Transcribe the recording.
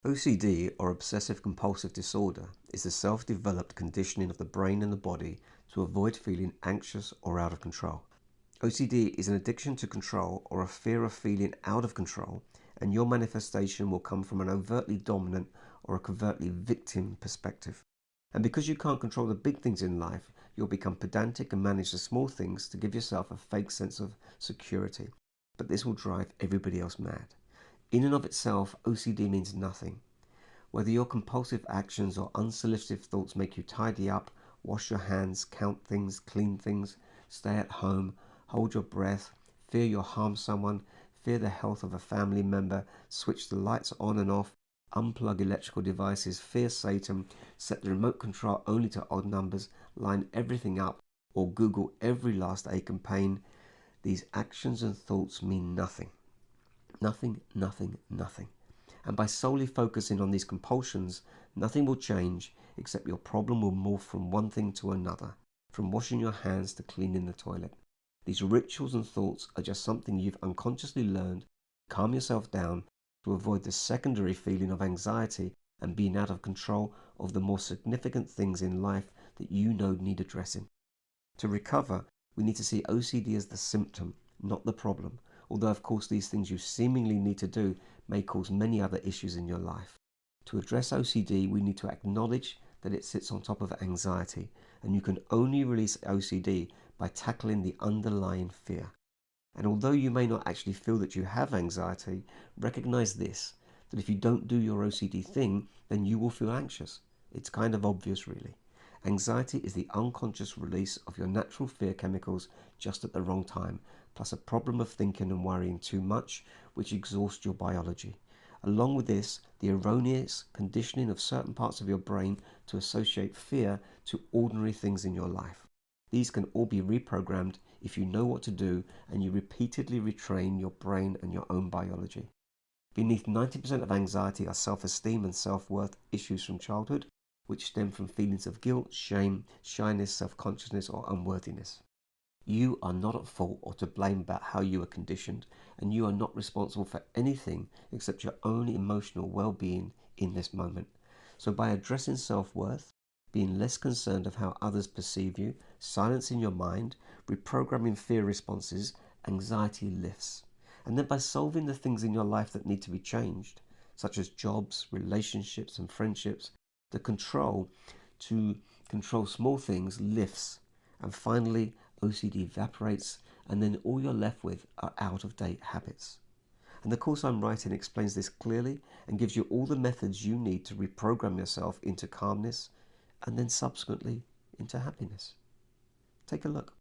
OCD, or obsessive compulsive disorder, is a self-developed conditioning of the brain and the body to avoid feeling anxious or out of control. OCD is an addiction to control or a fear of feeling out of control, and your manifestation will come from an overtly dominant or a covertly victim perspective. And because you can't control the big things in life, you'll become pedantic and manage the small things to give yourself a fake sense of security. But this will drive everybody else mad. In and of itself, OCD means nothing. Whether your compulsive actions or unsolicited thoughts make you tidy up, wash your hands, count things, clean things, stay at home, hold your breath, fear you'll harm someone, fear the health of a family member, switch the lights on and off, unplug electrical devices, fear Satan, set the remote control only to odd numbers, line everything up, or Google every last ache and pain, these actions and thoughts mean nothing. Nothing, nothing, nothing. And by solely focusing on these compulsions, nothing will change except your problem will morph from one thing to another, from washing your hands to cleaning the toilet. These rituals and thoughts are just something you've unconsciously learned to calm yourself down to avoid the secondary feeling of anxiety and being out of control of the more significant things in life that you know need addressing. To recover, we need to see OCD as the symptom, not the problem. Although of course these things you seemingly need to do may cause many other issues in your life. To address OCD, we need to acknowledge that it sits on top of anxiety, and you can only release OCD by tackling the underlying fear. And although you may not actually feel that you have anxiety, recognize this, that if you don't do your OCD thing, then you will feel anxious. It's kind of obvious really. Anxiety is the unconscious release of your natural fear chemicals just at the wrong time, plus a problem of thinking and worrying too much, which exhausts your biology. Along with this, the erroneous conditioning of certain parts of your brain to associate fear to ordinary things in your life. These can all be reprogrammed if you know what to do and you repeatedly retrain your brain and your own biology. Beneath 90% of anxiety are self-esteem and self-worth issues from childhood, which stem from feelings of guilt, shame, shyness, self-consciousness, or unworthiness. You are not at fault or to blame about how you were conditioned, and you are not responsible for anything except your own emotional well-being in this moment. So by addressing self-worth, being less concerned of how others perceive you, silencing your mind, reprogramming fear responses, anxiety lifts. And then by solving the things in your life that need to be changed, such as jobs, relationships, and friendships, the control to control small things lifts. And finally, OCD evaporates, and then all you're left with are out-of-date habits. And the course I'm writing explains this clearly and gives you all the methods you need to reprogram yourself into calmness and then subsequently into happiness. Take a look.